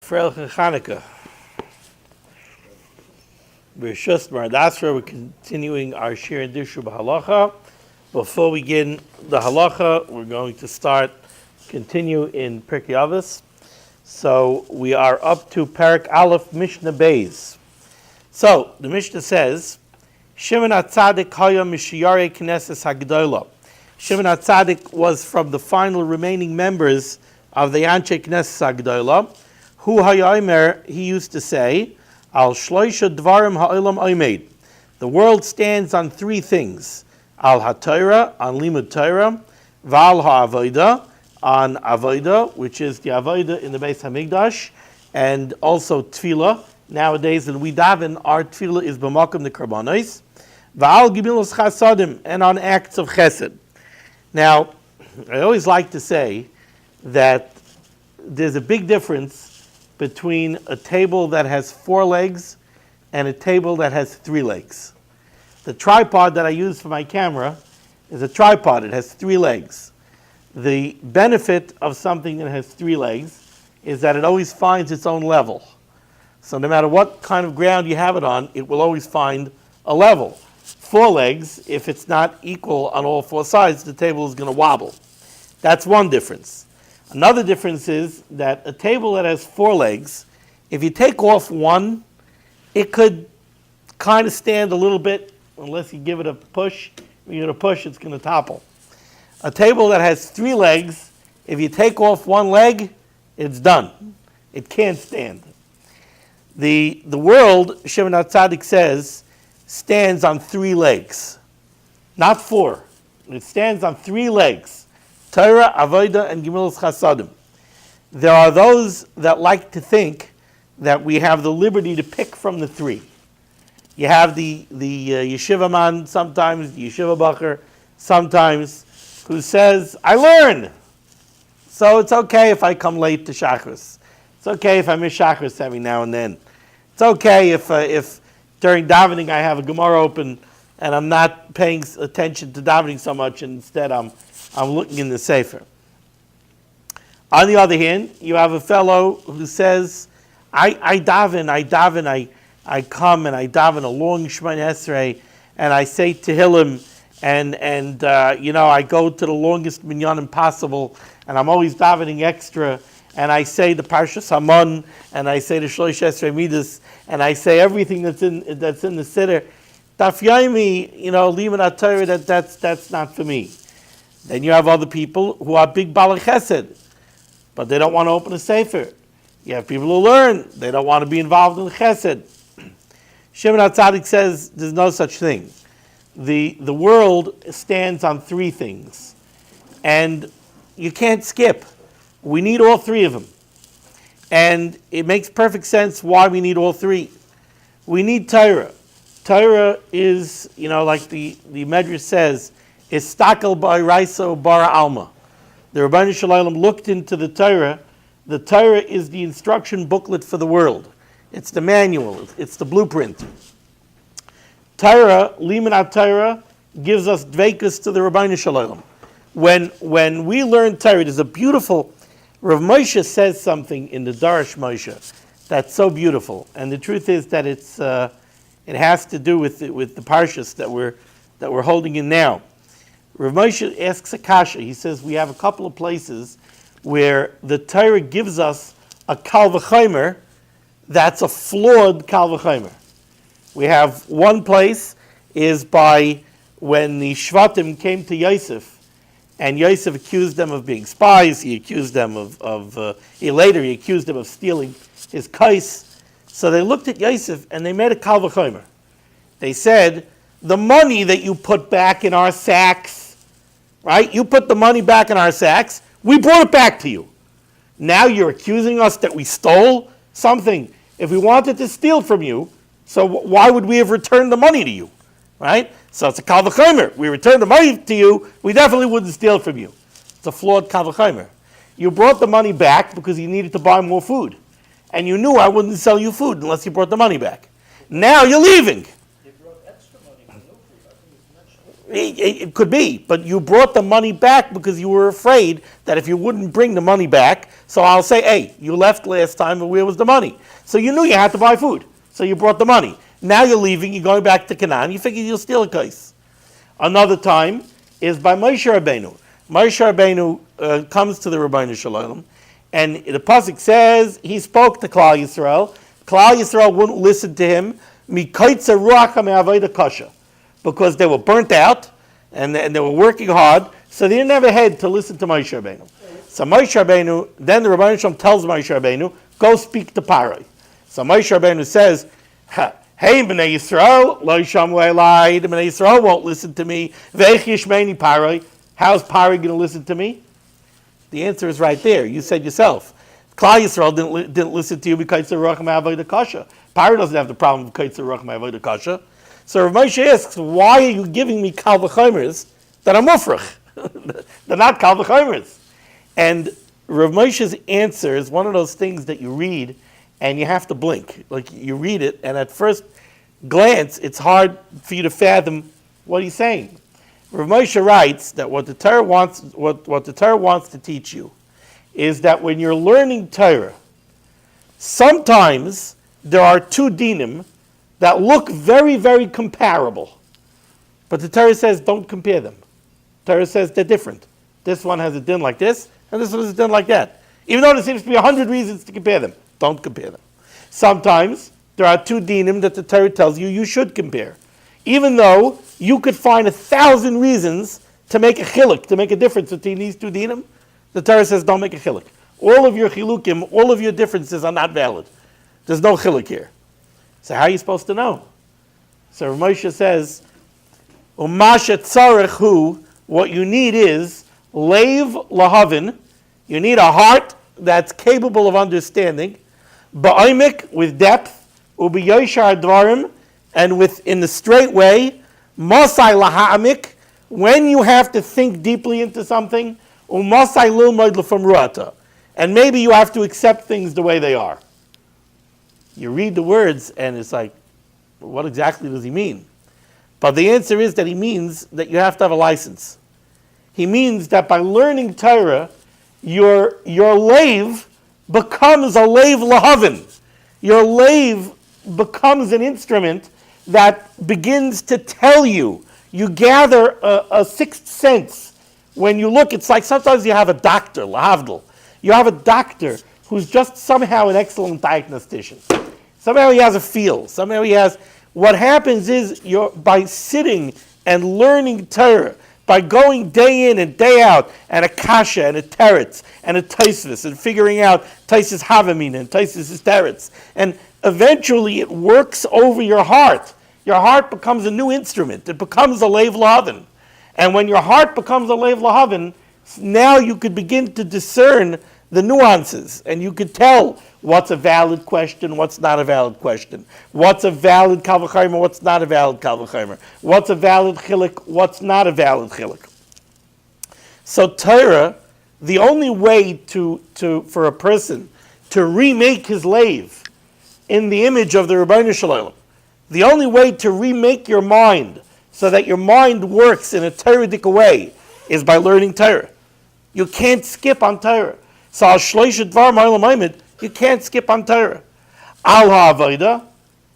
Freilich and Chanukah. We're continuing our Shir and Dishu b'Halacha. Before we begin the Halacha, we're going to continue in Pirkei Avos. So we are up to Parak Aleph Mishnah Beis. So the Mishnah says, Shimon HaTzadik haya mishiyarei Knesses HaGedolah. Shimon HaTzadik was from the final remaining members of the Anshe Knesses HaGedolah. Hu ha'yomer, he used to say, Al shloisha dvarim ha'olam oimed. The world stands on three things: Al ha'Torah, on limud Torah, Val ha'avoda, on avoda, which is the avoda in the Beis Hamikdash, and also tefillah. Nowadays, in we daven, our tefillah is b'makom the karbanos, Val gemilos chasadim, and on acts of chesed. Now, I always like to say that there's a big difference between a table that has 4 legs and a table that has 3 legs. The tripod that I use for my camera is a tripod. It has 3 legs. The benefit of something that has 3 legs is that it always finds its own level. So no matter what kind of ground you have it on, it will always find a level. 4 legs, if it's not equal on all 4 sides, the table is going to wobble. That's one difference. Another difference is that a table that has 4 legs, if you take off one, it could kind of stand a little bit unless you give it a push. When you give it a push, it's going to topple. A table that has 3 legs, if you take off one leg, it's done. It can't stand. The world, Shimon HaTzadik says, stands on 3 legs, not 4. It stands on 3 legs. Torah, Avodah, and Gemilos Chasadim. There are those that like to think that we have the liberty to pick from the 3. You have the yeshiva man sometimes, the yeshiva bacher sometimes, who says, I learn, so it's okay if I come late to Shachris. It's okay if I miss Shachris every now and then. It's okay if during davening I have a Gemara open and I'm not paying attention to davening so much, and instead I'm looking in the Seif. On the other hand, you have a fellow who says, I daven, I come and I daven a long Shemoneh Esrei, and I say Tehillim, and I go to the longest minyanim possible, and I'm always davening extra, and I say the Parshas Hamon, and I say the Shlosh Esrei Midas, and I say everything that's in the Siddur. Daf Yomi, Limud HaTorah, that's not for me. Then you have other people who are big Balei Chesed, but they don't want to open a Sefer. You have people who learn, they don't want to be involved in Chesed. Shimon HaTzadik says there's no such thing. The world stands on 3 things, and you can't skip. We need all 3 of them. And it makes perfect sense why we need all 3. We need Torah. Torah is, like the Medrash says, Istakel ba'iraiso bara alma. The Rabbeinu Shalom looked into the Torah. The Torah is the instruction booklet for the world. It's the manual. It's the blueprint. Torah, Limud HaTorah, gives us dveikus to the Rabbeinu Shalom. When we learn Torah, there's a beautiful. Rav Moshe says something in the Darash Moshe that's so beautiful, and the truth is that it has to do with the parshas that we're holding in now. Rav Moshe asks a kasha. He says we have a couple of places where the Torah gives us a kal v'chomer that's a flawed kal v'chomer. We have one place is by when the Shvatim came to Yosef, and Yosef accused them of being spies. He accused them he accused them of stealing his kais. So they looked at Yosef and they made a kal v'chomer. They said, the money that you put back in our sacks, right? You put the money back in our sacks, we brought it back to you. Now you're accusing us that we stole something. If we wanted to steal from you, so why would we have returned the money to you, right? So it's a kal v'chomer. We returned the money to you, we definitely wouldn't steal from you. It's a flawed kal v'chomer. You brought the money back because you needed to buy more food. And you knew I wouldn't sell you food unless you brought the money back. Now you're leaving. They brought extra money for no food. I think it's mentioned. It could be, but you brought the money back because you were afraid that if you wouldn't bring the money back, so I'll say, hey, you left last time, and where was the money? So you knew you had to buy food, so you brought the money. Now you're leaving, you're going back to Canaan, you figure you'll steal a case. Another time is by Moshe Rabbeinu. Moshe Rabbeinu comes to the Rabbeinu Shalom, and the pasuk says he spoke to Klal Yisrael. Klal Yisrael wouldn't listen to him, mikaitza ruach me'avoda kasha, because they were burnt out and they were working hard, so they didn't have a head to listen to Moshe Rabbeinu. So Moshe Rabbeinu, then the Rabbeinu Shalom tells Moshe Rabbeinu, go speak to Paroi. So Moshe Rabbeinu says, hey, Bnei Yisrael, lo yishamu elai, the Bnei Yisrael won't listen to me. Ve'ech yishmeini Paroi, how's Paroi going to listen to me? The answer is right there. You said yourself. Klal Yisrael didn't listen to you because of Ruach Ma'avodah Kasha. Paroi doesn't have the problem with Kaitzer Ruach Ma'avodah Kasha. So Rav Moshe asks, why are you giving me Kal V'chomers that are mufrach? They're not Kal V'chomers. And Rav Moshe's answer is one of those things that you read and you have to blink. Like you read it, and at first glance, it's hard for you to fathom what he's saying. Rav Moshe writes that what the Torah wants to teach you is that when you're learning Torah, sometimes there are two dinim that look very, very comparable. But the Torah says don't compare them. The Torah says they're different. This one has a din like this, and this one has a din like that. Even though there seems to be 100 reasons to compare them, don't compare them. Sometimes there are two dinim that the Torah tells you should compare. Even though you could find 1,000 reasons to make a chiluk, to make a difference between these two dinim, the Torah says don't make a chiluk. All of your chilukim, all of your differences are not valid. There's no chiluk here. So how are you supposed to know? So Rav Moshe says, Umasha tzarech hu, what you need is leiv lahavin. You need a heart that's capable of understanding, ba'omek, with depth, ubiyoshar dvarim, and in the straight way, masai laha'amik, when you have to think deeply into something, umasai lilmod lefam ruata, and maybe you have to accept things the way they are. You read the words and it's like, what exactly does he mean? But the answer is that he means that you have to have a license. He means that by learning Torah, your leiv becomes a leiv lahavin. Your leiv becomes an instrument that begins to tell you. You gather a sixth sense. When you look, it's like sometimes you have a doctor, lahavdil. You have a doctor who's just somehow an excellent diagnostician. Somehow he has a feel. Somehow he has... What happens is, by sitting and learning Torah, by going day in and day out, and a kasha, and a teretz, and a taisvis, and figuring out taisis havamina, and taisis teretz, and eventually it works over your heart. Your heart becomes a new instrument. It becomes a leiv lahavin. And when your heart becomes a leiv lahavin, now you could begin to discern the nuances, and you could tell what's a valid question, what's not a valid question, what's a valid kal v'chomer, what's not a valid kal v'chomer, what's a valid chiluk, what's not a valid chiluk. So Torah, the only way for a person to remake his leiv in the image of the Rebbeinu Shalom, the only way to remake your mind so that your mind works in a Torah-dik way is by learning Torah. You can't skip on Torah. So al shloisha dvar ma'olam ha'omed, you can't skip on Torah. Al ha'avoda,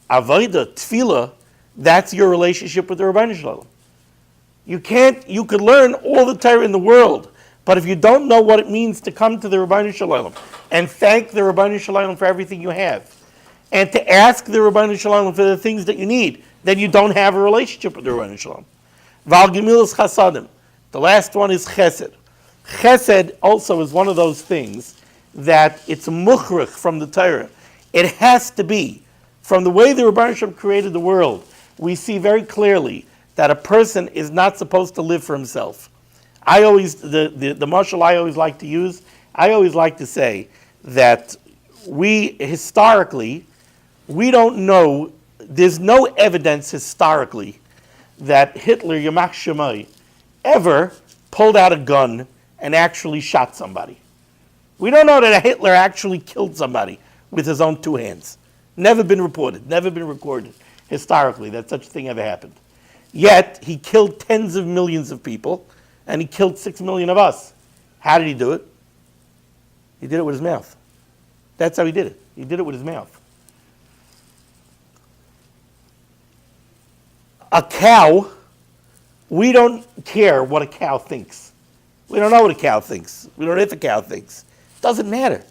tefillah, that's your relationship with the Rebbeinu Shalom. You could learn all the Torah in the world, but if you don't know what it means to come to the Rebbeinu Shalom and thank the Rebbeinu Shalom for everything you have, and to ask the Rebbeinu Shalom for the things that you need, then you don't have a relationship with the Rebbeinu Shalom. Val gemilas chasadim. The last one is chesed. Chesed also is one of those things that it's mukhrich from the Torah. It has to be. From the way the Rebbeinu Shalom created the world, we see very clearly that a person is not supposed to live for himself. The mashal I always like to use, I always like to say that historically, we don't know, there's no evidence historically that Hitler, Yamach Shemai, ever pulled out a gun and actually shot somebody. We don't know that Hitler actually killed somebody with his own two hands. Never been reported, never been recorded historically that such a thing ever happened. Yet, he killed tens of millions of people, and he killed 6 million of us. How did he do it? He did it with his mouth. That's how he did it. He did it with his mouth. A cow, we don't care what a cow thinks. We don't know what a cow thinks. We don't know if a cow thinks. It doesn't matter.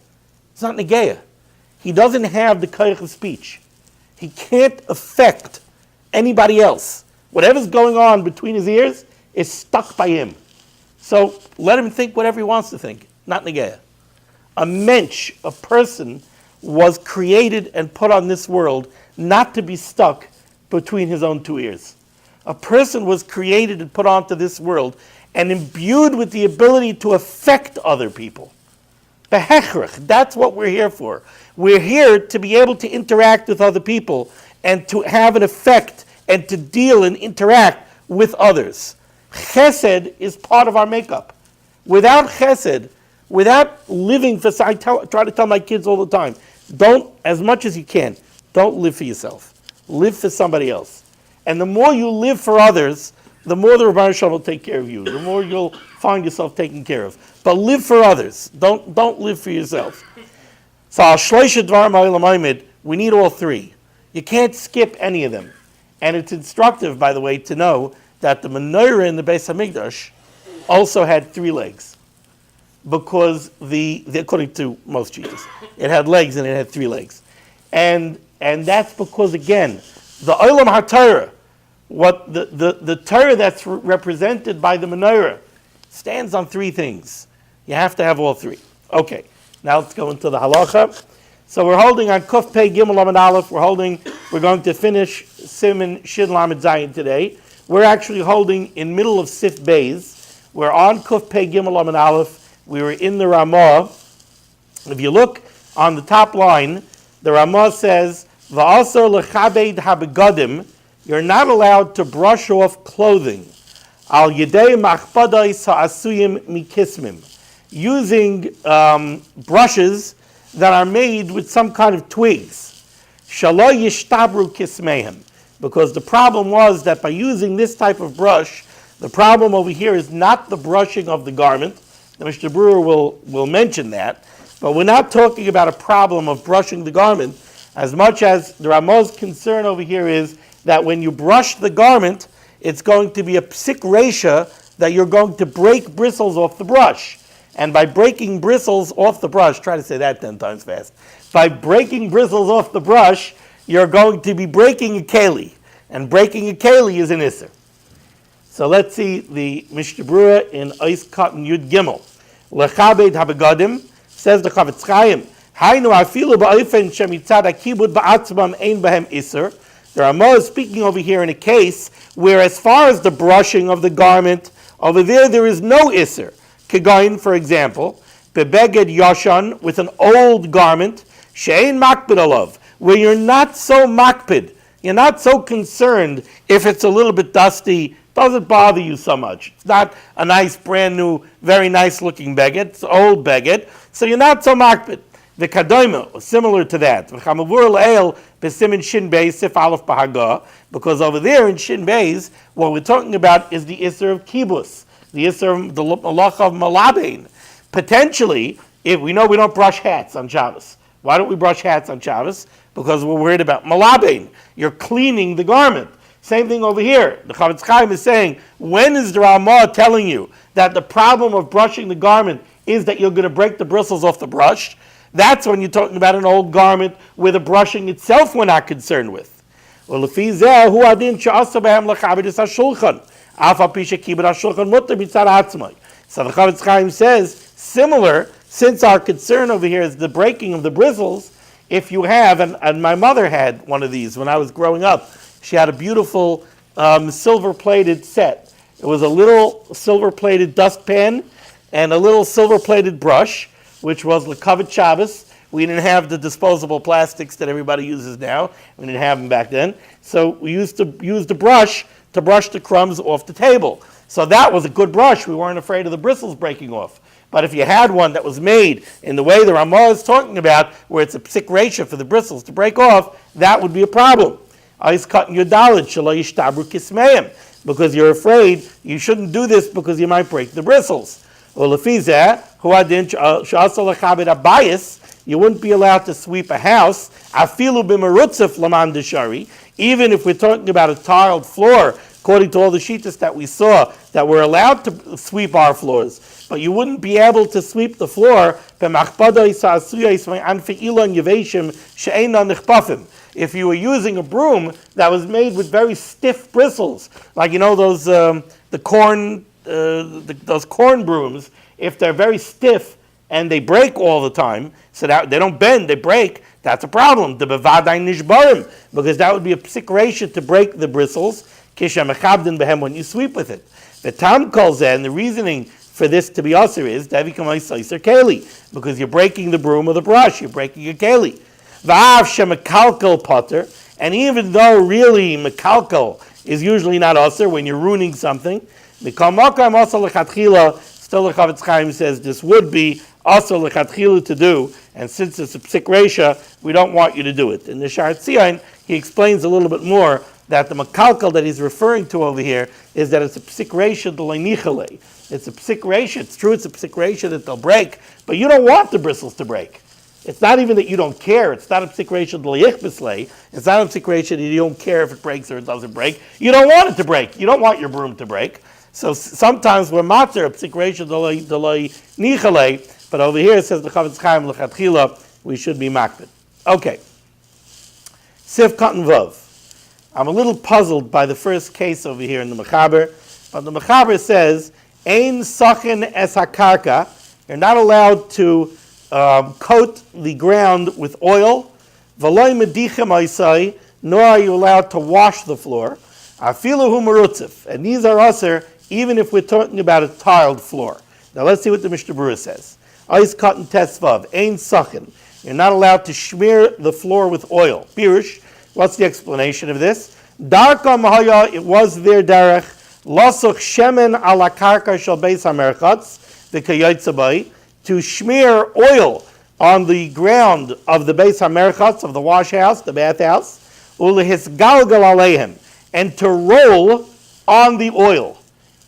It's not negeya. He doesn't have the koyach of speech. He can't affect anybody else. Whatever's going on between his ears is stuck by him. So let him think whatever he wants to think, not negeya. A mensch, a person, was created and put on this world not to be stuck between his own two ears. A person was created and put onto this world and imbued with the ability to affect other people. Behechrich, that's what we're here for. We're here to be able to interact with other people and to have an effect and to deal and interact with others. Chesed is part of our makeup. Without chesed, without living for, I try to tell my kids all the time, don't, as much as you can, don't live for yourself. Live for somebody else. And the more you live for others, the more the Rebbeinu Shalom will take care of you. The more you'll find yourself taken care of. But live for others. Don't live for yourself. So we need all three. You can't skip any of them. And it's instructive, by the way, to know that the menorah in the Beis Hamikdash also had 3 legs. Because according to most Jews, it had legs and it had 3 legs. And that's because, again, the Olam HaTorah, what the Torah that's represented by the menorah, stands on 3 things. You have to have all 3. Okay, now let's go into the halacha. So we're holding on Kuf Pei Gimel Lamed Aleph. We're going to finish Siman Shin Lamed Zayin today. We're actually holding in middle of Sif Beis. We're on Kuf Pei Gimel Lamed Aleph. We were in the Ramah. If you look on the top line, the Ramah says, Va'asar lechabed habegadim, you're not allowed to brush off clothing. Al yedei machpadai sa'asuyim mikismim, using brushes that are made with some kind of twigs. Shalo yishtabru kismehem, because the problem was that by using this type of brush, the problem over here is not the brushing of the garment. The Mishnah Berurah will mention that, but we're not talking about a problem of brushing the garment as much as the Ramah's concern over here is that when you brush the garment, it's going to be a psik reisha that you're going to break bristles off the brush. And by breaking bristles off the brush, try to say that 10 times fast. By breaking bristles off the brush, you're going to be breaking a keli. And breaking a keli is an isser. So let's see the Mishnah Berurah in Ois Katan Yud Gimel. Lechabed habegadim, says the Chavetz Chaim, Hainu afilu ba'ofen shemitzad hakibud ba'atzmam ein behem isser. The Ramah is speaking over here in a case where as far as the brushing of the garment, over there is no isser. Kegain, for example, bebeged yashan, with an old garment, she'ein makpid alav, where you're not so makpid, you're not so concerned if it's a little bit dusty, doesn't bother you so much. It's not a nice, brand new, very nice looking beged, it's old beged, so you're not so makpid. The kadoima, similar to that, because over there in Shin Beis, what we're talking about is the Isser of Kibus, the Isser of the Malach of Malabain. Potentially, if we know we don't brush hats on Shabbos. Why don't we brush hats on Shabbos? Because we're worried about Malabain. You're cleaning the garment. Same thing over here. The Chavetz Chaim is saying, when is the Ramah telling you that the problem of brushing the garment is that you're going to break the bristles off the brush? That's when you're talking about an old garment where the brushing itself we're not concerned with. So the Chavetz Chaim says, similar, since our concern over here is the breaking of the bristles, if you have, and my mother had one of these when I was growing up, she had a beautiful silver-plated set. It was a little silver-plated dustpan and a little silver-plated brush, which was L'Kavod Shabbos. We didn't have the disposable plastics that everybody uses now. We didn't have them back then. So we used to use the brush to brush the crumbs off the table. So that was a good brush. We weren't afraid of the bristles breaking off. But if you had one that was made in the way the Ramah is talking about, where it's a psik reisha for the bristles to break off, that would be a problem. The because you're afraid you shouldn't do this because you might break the bristles. You wouldn't be allowed to sweep a house, even if we're talking about a tiled floor, according to all the shittas that we saw, that we're allowed to sweep our floors. But you wouldn't be able to sweep the floor if you were using a broom that was made with very stiff bristles, like those those corn brooms. If they're very stiff and they break all the time, so that they don't bend, they break, that's a problem. The bevadai nishbarim, because that would be a psikration to break the bristles. Kisha mechabdin behem when you sweep with it. The tam calls and the reasoning for this to be usher is keli, because you're breaking the broom or the brush, you're breaking a keli. V'av shemekalkel potter, and even though really mekalkel is usually not usher when you're ruining something, mikal makam also lechatchila. Still, the Chavetz Chaim says this would be also lechatchila to do, and since it's a psik reisha, we don't want you to do it. In the Sha'ar Tzion, he explains a little bit more that the makalkal that he's referring to over here is that it's a psik reisha d'lo nichale. It's a psik reisha. It's true, it's a psik reisha that they'll break, but you don't want the bristles to break. It's not even that you don't care. It's not a psik reisha d'lo yichbislei. It's not a psik reisha that you don't care if it breaks or it doesn't break. You don't want it to break. You don't want your broom to break. So sometimes we're matzah psik reisha d'lo nichale, but over here it says the Chavetz Chaim lechatchila we should be makbid. Okay. Sif Katan Vav. I'm a little puzzled by the first case over here in the Mechaber, but the Mechaber says, Ein sachin es hakarka, you're not allowed to coat the ground with oil, v'loy medichem oisai, nor are you allowed to wash the floor, afilu hu merutzif, and these are usher even if we're talking about a tiled floor. Now let's see what the Mishnah Berurah says. Ois Katan Tesvav, Ein sachin, you're not allowed to smear the floor with oil. Pirush, what's the explanation of this? Darka mahaya, it was their derech, lasuch shemen ala karka shel beis hamerchatz, v'kayotzabai, to smear oil on the ground of the beis hamerchatz, of the wash house, the bathhouse, ulehisgalgal aleihem, and to roll on the oil.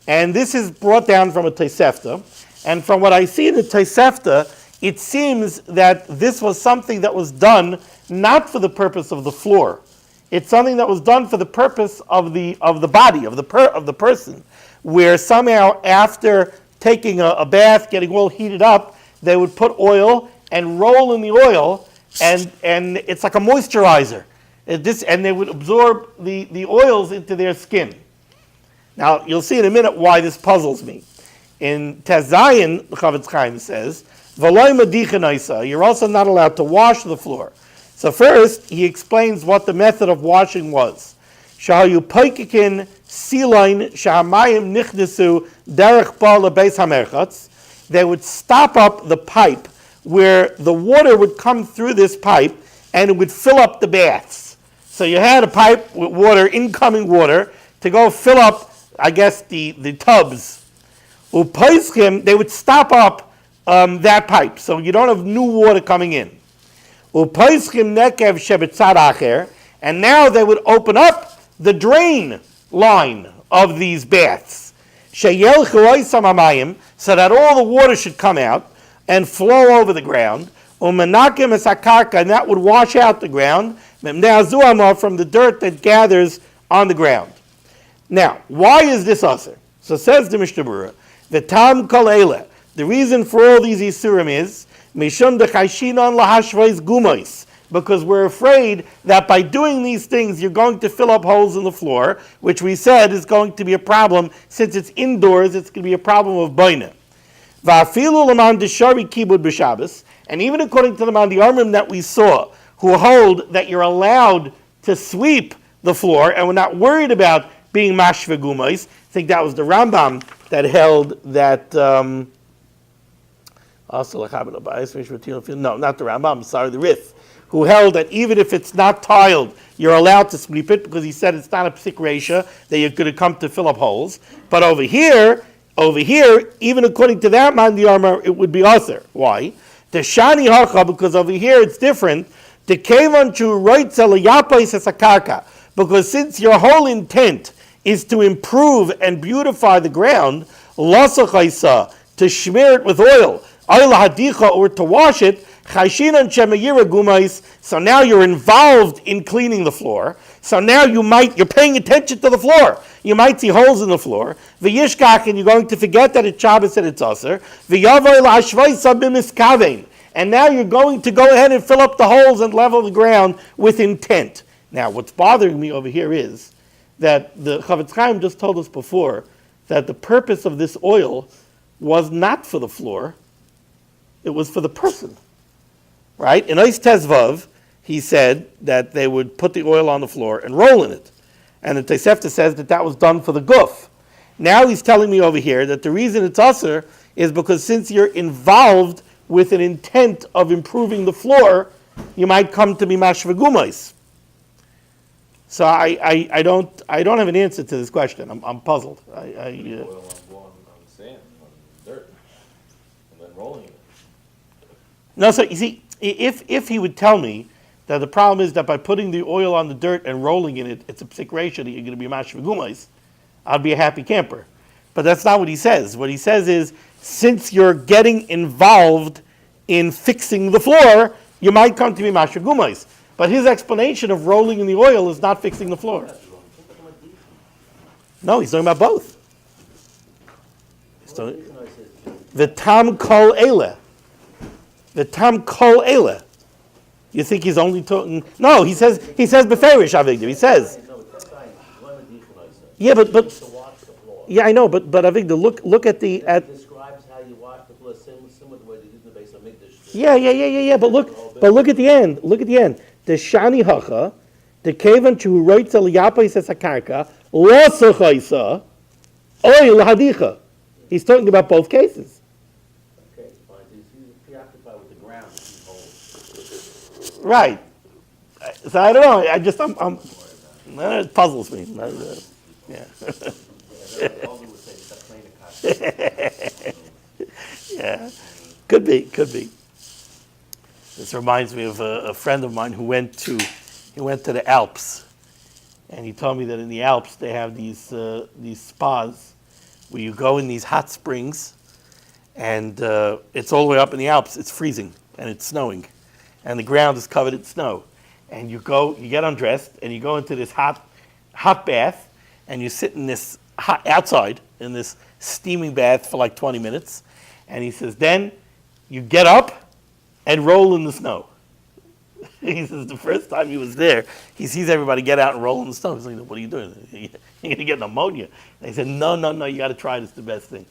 And this is brought down from a Tosefta, and from what I see in the Tosefta, it seems that this was something that was done not for the purpose of the floor. It's something that was done for the purpose of the body of the person, where somehow after taking a bath, getting all heated up, they would put oil and roll in the oil, and it's like a moisturizer. And they would absorb the oils into their skin. Now you'll see in a minute why this puzzles me. In Tezayin, the Chavetz Chaim says, you're also not allowed to wash the floor. So first, he explains what the method of washing was. Shahayu paikikin silain shahamayim nichnesu derech ba lebeis hamerchatz. They would stop up the pipe where the water would come through this pipe and it would fill up the baths. So you had a pipe with water, incoming water, to go fill up, I guess, the tubs. Upaiskim, they would stop up that pipe, so you don't have new water coming in. Upaiskim nekev shebetzad acher, and now they would open up the drain line of these baths. Sheyelchu oisam hamayim, so that all the water should come out and flow over the ground. Umenakim es hakarka, and that would wash out the ground. Memneazuama, from the dirt that gathers on the ground. Now, why is this usher? So says the Mishnah Berurah, v'tam kol eileh. The reason for all these isurim is mishum dechayshinon lahashvais gumois, because we're afraid that by doing these things you're going to fill up holes in the floor, which we said is going to be a problem since it's indoors. It's going to be a problem of baina. Va'afilu l'man deshari kibud b'Shabbos, and even according to the man the Armim that we saw, who hold that you're allowed to sweep the floor and we're not worried about being mashve gumais. I think that was the Rambam that held that. No, not the Rambam. Sorry, the Rif, who held that even if it's not tiled, you're allowed to sweep it because he said it's not a psik reisha that you're going to come to fill up holes. But over here, even according to that man the armor, it would be other. Why? The shani hacha, because over here it's different. The kevan chu roitzel yapais esakarka, because since your whole intent is to improve and beautify the ground, lasachaisa, to smear it with oil, or to wash it, so now you're involved in cleaning the floor. So now you're paying attention to the floor. You might see holes in the floor. V'yishkach, and you're going to forget that it's Shabbos and it's Aser. And now you're going to go ahead and fill up the holes and level the ground with intent. Now, what's bothering me over here is that the Chavetz Chaim just told us before that the purpose of this oil was not for the floor, it was for the person. Right? In Ois Tezvav, he said that they would put the oil on the floor and roll in it. And the Tosefta says that was done for the guf. Now he's telling me over here that the reason it's Aser is because since you're involved with an intent of improving the floor, you might come to be mashvegumais. So I don't have an answer to this question. I'm puzzled. Oil on sand, on dirt, and then rolling it. No, so you see, if he would tell me that the problem is that by putting the oil on the dirt and rolling in it, it's a psik ratio that you're going to be mashvegumais, I'd be a happy camper. But that's not what he says. What he says is, since you're getting involved in fixing the floor, you might come to be mashvegumais. But his explanation of rolling in the oil is not fixing the floor. No, he's talking about both. The tam kol ele. The tam kol ele. You think he's only talking? No, he says beferish Avigdor. He says. Yeah, but yeah, I know, but Avigdor, look at the at. Describes how you wash the floor similar to the way they did in the base of Mikdash. Yeah. But look at the end. Look at the end. The shani hacha, the kevan chu roitza liyapa says hakarka losachaisa oil hadicha. He's talking about both cases. Okay, fine. He's preoccupied with the ground. Right. So I don't know. It puzzles me. Yeah. Yeah. Could be. This reminds me of a friend of mine who went to the Alps, and he told me that in the Alps they have these spas where you go in these hot springs, and it's all the way up in the Alps. It's freezing and it's snowing, and the ground is covered in snow, and you get undressed and you go into this hot bath, and you sit in this outside in this steaming bath for like 20 minutes, and he says then you get up and roll in the snow. He says the first time he was there, he sees everybody get out and roll in the snow. He's like, what are you doing? You're going to get pneumonia. And he said, no, you got to try it. It's the best thing.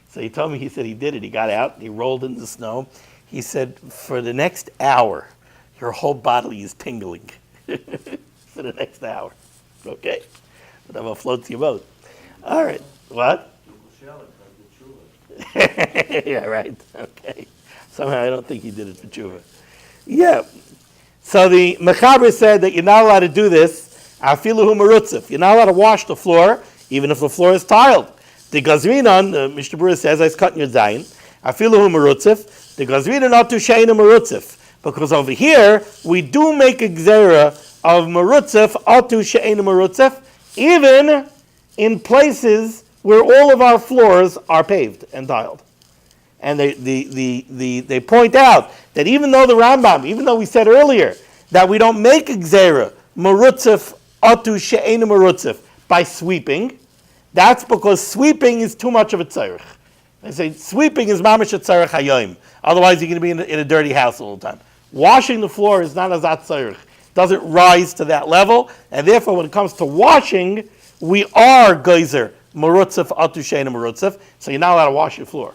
So he told me, he said he did it. He got out, he rolled in the snow. He said, for the next hour, your whole body is tingling. For the next hour. Okay? Whatever floats your boat. All right. What? Yeah, right. Okay. Somehow I don't think he did it for tshuva. Yeah. So the Mechaber said that you're not allowed to do this. Afiluhu merutzif. You're not allowed to wash the floor, even if the floor is tiled. The Gazrinan, the Mishnah Berurah says, I cut your zayin. Afiluhu merutzif. The Gazrinan not to sheina merutzif. Because over here, we do make a gzera of merutzif, atu sheina merutzif, even in places where all of our floors are paved and tiled. And they point out that even though the Rambam, even though we said earlier that we don't make a gzera, merutzif, atu she'ena merutzif, by sweeping, that's because sweeping is too much of a tzarech. They say sweeping is mamash a tzarech hayoim. Otherwise you're going to be in a dirty house all the time. Washing the floor is not as that tzarech. Doesn't rise to that level, and therefore when it comes to washing, we are geyser, merutzif, atu she'ena merutzif, so you're not allowed to wash your floor.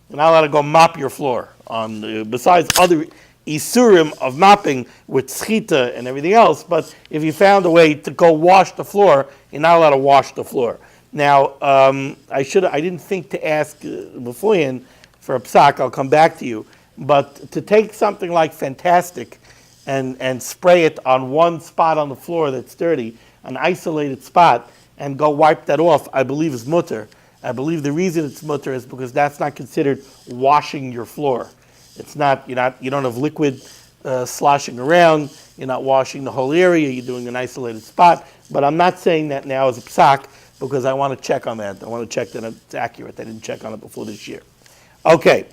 You're not allowed to go mop your floor. Besides other isurim of mopping with schita and everything else, but if you found a way to go wash the floor, you're not allowed to wash the floor. Now, I didn't think to ask beforehand for a psak. I'll come back to you. But to take something like Fantastic and spray it on one spot on the floor that's dirty, an isolated spot, and go wipe that off, I believe is mutter. I believe the reason it's mutter is because that's not considered washing your floor. It's not, you don't have liquid sloshing around, you're not washing the whole area, you're doing an isolated spot. But I'm not saying that now as a psak, because I want to check on that. I want to check that it's accurate. I didn't check on it before this year. Okay.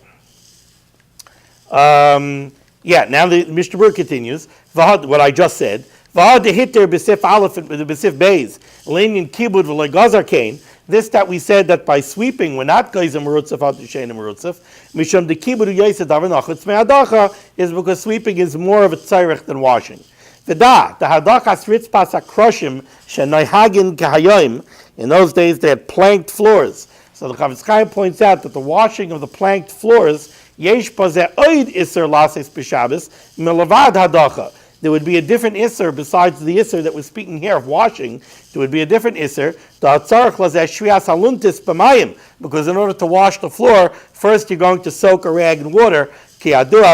Now the Mishnah Berurah continues. What I just said. This that we said that by sweeping we're not geyser merutzaf out to shein merutzaf. Mishum de kibbud yosef davanachutz me'adacha is because sweeping is more of a tzarech than washing. The hadachas ritzpas akroshim shenoihagin kahayim. In those days they had planked floors. So the Chavetz Chaim points out that the washing of the planked floors yesh pazeh oid iser lases b'Shabbos milavad hadacha. There would be a different isser besides the isser that we're speaking here of washing. There would be a different isser. Because in order to wash the floor, first you're going to soak a rag in water. And there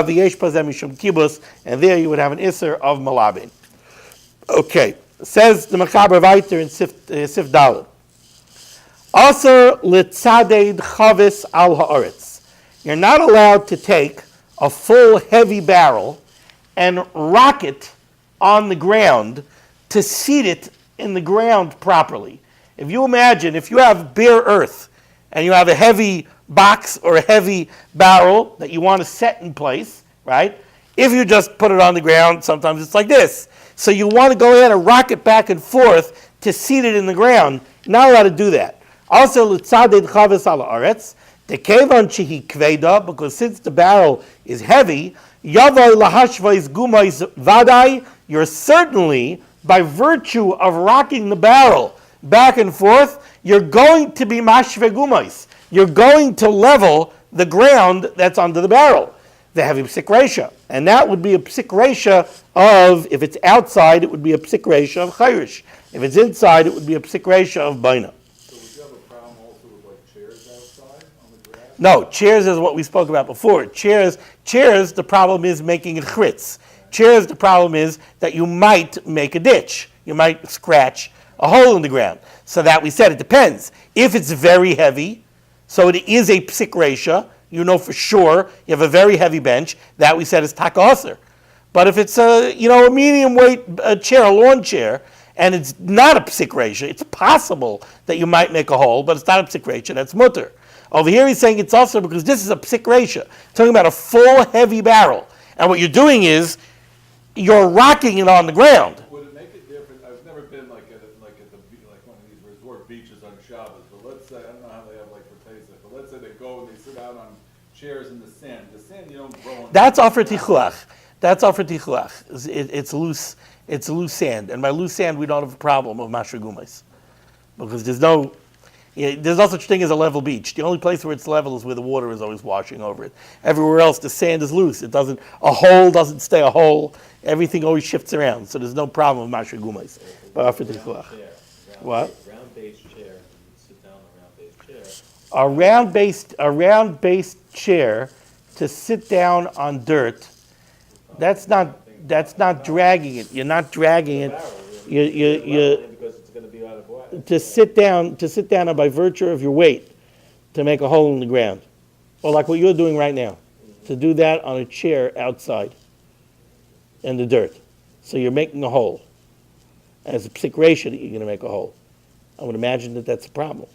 you would have an isser of malabin. Okay, says the Mechaber Vayter in Sif Daled. Aser litzaded chavis al haaretz. You're not allowed to take a full heavy barrel and rock it on the ground to seat it in the ground properly. If you imagine, if you have bare earth and you have a heavy box or a heavy barrel that you want to set in place, right? If you just put it on the ground, sometimes it's like this. So you want to go ahead and rock it back and forth to seat it in the ground. You're not allowed to do that. Also, l'tzaded chaves ala aretz, the kevan shehi kveda, because since the barrel is heavy, Yavai lahashvais gumais vadai, you're certainly, by virtue of rocking the barrel back and forth, you're going to be mashve gumais. You're going to level the ground that's under the barrel. They have a psik resha. And that would be a psik resha of, if it's outside, it would be a psik resha of chayrish. If it's inside, it would be a psik resha of baina. So would you have a problem also with like chairs outside on the grass? No, chairs is what we spoke about before. Chairs, the problem is making a chritz. Chairs, the problem is that you might make a ditch. You might scratch a hole in the ground. So that we said it depends. If it's very heavy, so it is a psik resha, you know for sure, you have a very heavy bench, that we said is taka. But if it's a medium weight chair, a lawn chair, and it's not a psik resha, it's possible that you might make a hole, but it's not a psik resha, that's mutter. Over here he's saying it's also because this is a psik resha, talking about a full heavy barrel. And what you're doing is, you're rocking it on the ground. Would it make it different? I've never been like at one of these resort beaches on Shabbos, but let's say, I don't know how they have like for Pesach, but let's say they go and they sit out on chairs in the sand. The sand you don't grow on. That's offer tichuach. It's loose sand. And by loose sand we don't have a problem of mashragumais. Because there's no such thing as a level beach. The only place where it's level is where the water is always washing over it. Everywhere else, the sand is loose. A hole doesn't stay a hole. Everything always shifts around. So there's no problem with mashra gumais. What? Round-based chair. You sit down on a round-based chair. A round-based chair to sit down on dirt. That's not dragging it. You're not dragging it. Because it's going to be out of water. To sit down and by virtue of your weight to make a hole in the ground. Or like what you're doing right now. To do that on a chair outside in the dirt. So you're making a hole. And it's a psik resha that you're going to make a hole. I would imagine that that's a problem.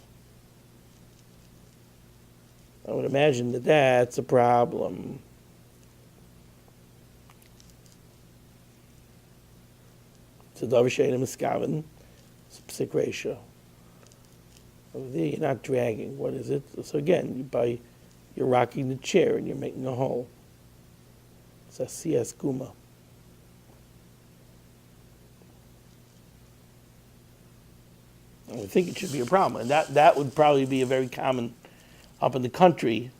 So davar she'eino miskaven, it's a psik resha. Over there you're not dragging. What is it? So again, you're rocking the chair and you're making a hole. It's a siyas guma. I would think it should be a problem. And that would probably be a very common, up in the country,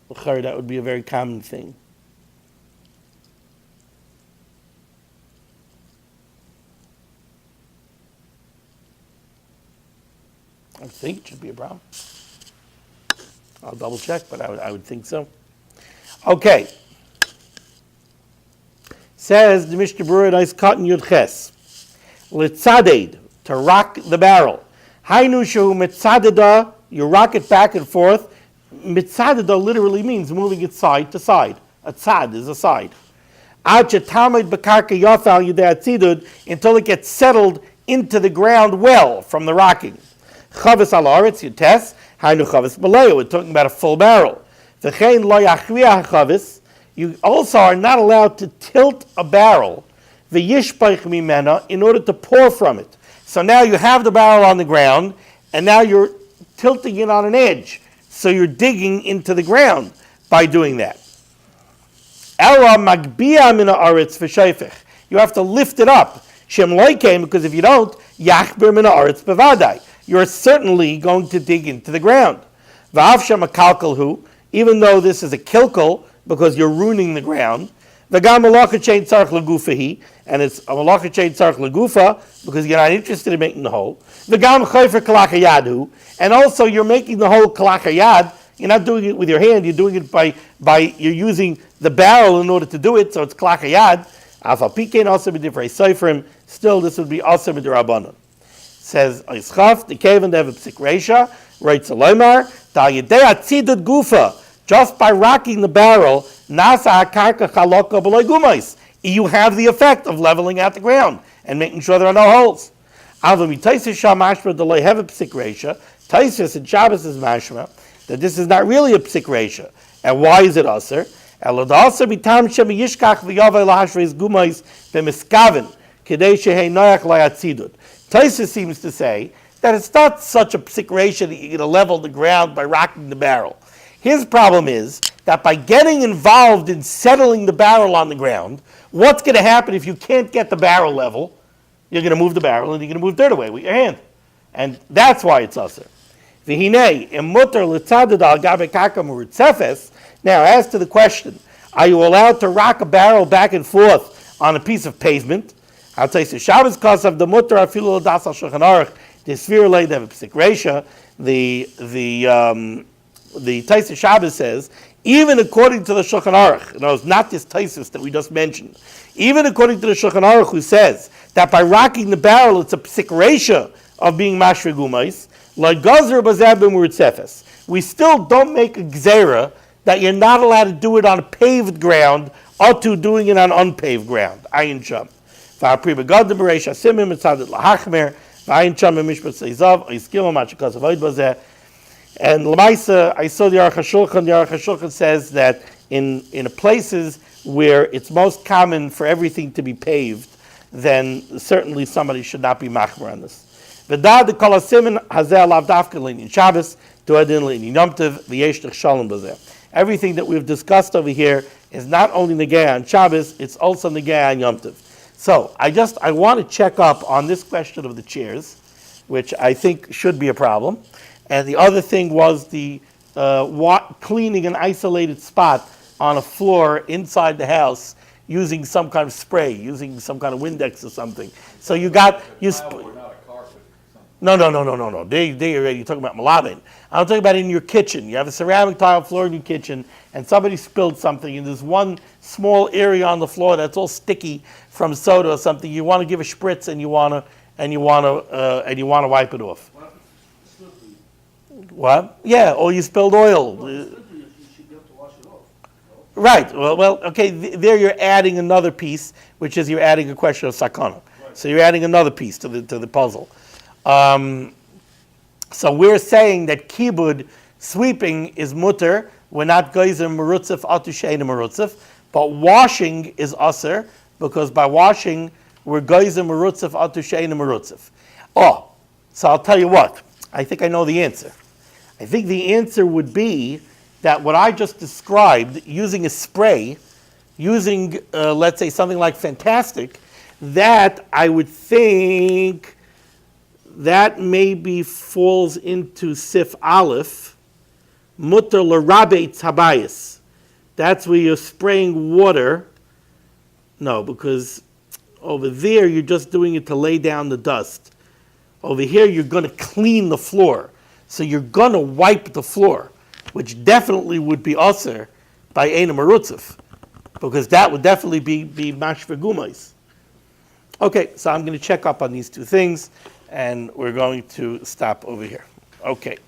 that would be a very common thing. I think it should be a problem. I'll double check, but I would think so. Okay. Says the Mishnah Berurah, nice cotton yud ches. Litzaded, to rock the barrel. Hainu shehu mitzadeda, you rock it back and forth. Mitzadeda literally means moving it side to side. A tzad is a side. Ad shetamid bekarka yafal yidei atzidud, until it gets settled into the ground well from the rocking. Chavis al aretz, you test. Hainu chavis b'leya. We're talking about a full barrel. V'chein lo yachriya chavis. You also are not allowed to tilt a barrel, v'yishpaich mimena, in order to pour from it. So now you have the barrel on the ground, and now you're tilting it on an edge. So you're digging into the ground by doing that. Ela magbia mina aretz v'shayfech. You have to lift it up. Shem loikein, because if you don't, yachber mina aretz bevadai. You're certainly going to dig into the ground. V'av shem akalkalhu, even though this is a kilkel, because you're ruining the ground. V'gam malacha chein tzarch legufahi, and it's a malacha chein tzarch legufa, because you're not interested in making the hole. V'gam chayfer kalachayadu, and also you're making the hole kalachayad. You're not doing it with your hand, you're doing it by you're using the barrel in order to do it, so it's kalachayad. Afal pikein also b'divrei seifrim, still this would be also b'dirabanan. Says, Yischaf, the kaven dev psik reisha, writes a loymar, da yedei atzidut gufa, just by rocking the barrel, nasa hakarka chaloka b'loy gumais, you have the effect of leveling out the ground and making sure there are no holes. Avami taisis sham mashma d'loy hev psik reisha, taisis in Shabbos is mashma, that this is not really a psik reisha. And why is it aser? Elodasa bitam shem yishkach v'yavay lahashreiz gumais b'miskaven, k'dei shehei noach layatzidut. Taisis seems to say that it's not such a psik reisha that you're going to level the ground by rocking the barrel. His problem is that by getting involved in settling the barrel on the ground, what's going to happen if you can't get the barrel level? You're going to move the barrel and you're going to move dirt away with your hand. And that's why it's aser. V'hinei, imutar l'tzadad al gabe kaka murutzefes. Now, as to the question, are you allowed to rock a barrel back and forth on a piece of pavement? I'll tell you, Shabbos kasav the mutar afilu l'das al shulchan aruch, the sphere leid of psik reisha, the Taisa Shabbos says, even according to the Shulchan Aruch, it's not this Taisus that we just mentioned, even according to the Shulchan Aruch who says that by rocking the barrel it's a psik reisha of being mashre gumais, like gazer bazeh b'murutzefes, we still don't make a gzera that you're not allowed to do it on a paved ground or to doing it on unpaved ground. Ayin sham. V'apri begadim b'reisha simim etzadet lahachmer, v'ayin sham b'mishpat seizav, oiskimo machakaz avoid bazeh. And Lamaisa, I saw the Aruch HaShulchan. The Aruch HaShulchan says that in places where it's most common for everything to be paved, then certainly somebody should not be machmer on this. V'dad the kol hasimin hazeh alav dafka l'inyan Shabbos, tu'adin l'inyan Yom Tov, v'yesh dich shalom b'zeh. Everything that we've discussed over here is not only negay on Shabbos, it's also negay on Yom Tov. So I want to check up on this question of the chairs, which I think should be a problem. And the other thing was the cleaning an isolated spot on a floor inside the house using some kind of spray, using some kind of Windex or something. So you got you. No. You're talking about malabin. I'm talking about in your kitchen. You have a ceramic tile floor in your kitchen, and somebody spilled something, and there's one small area on the floor that's all sticky from soda or something. You want to give a spritz, and you want to wipe it off. What? Yeah, or you spilled oil. Right. Well. Okay. There you're adding another piece, which is you're adding a question of sakana. Right. So you're adding another piece to the puzzle. So we're saying that kibud, sweeping, is mutter. We're not geyser merutzif atu she'eina merutzif, but washing is aser, because by washing we're geyser merutzif atu she'eina merutzif. Oh, so I'll tell you what. I think I know the answer. I think the answer would be that what I just described, using a spray, using, let's say, something like Fantastic, that I would think that maybe falls into Sif Aleph, Mutter l'rabe tabayis. That's where you're spraying water. No, because over there you're just doing it to lay down the dust. Over here you're going to clean the floor. So you're going to wipe the floor, which definitely would be aser by Eina Merutzif, because that would definitely be mashve gumais. Okay, so I'm going to check up on these two things, and we're going to stop over here. Okay.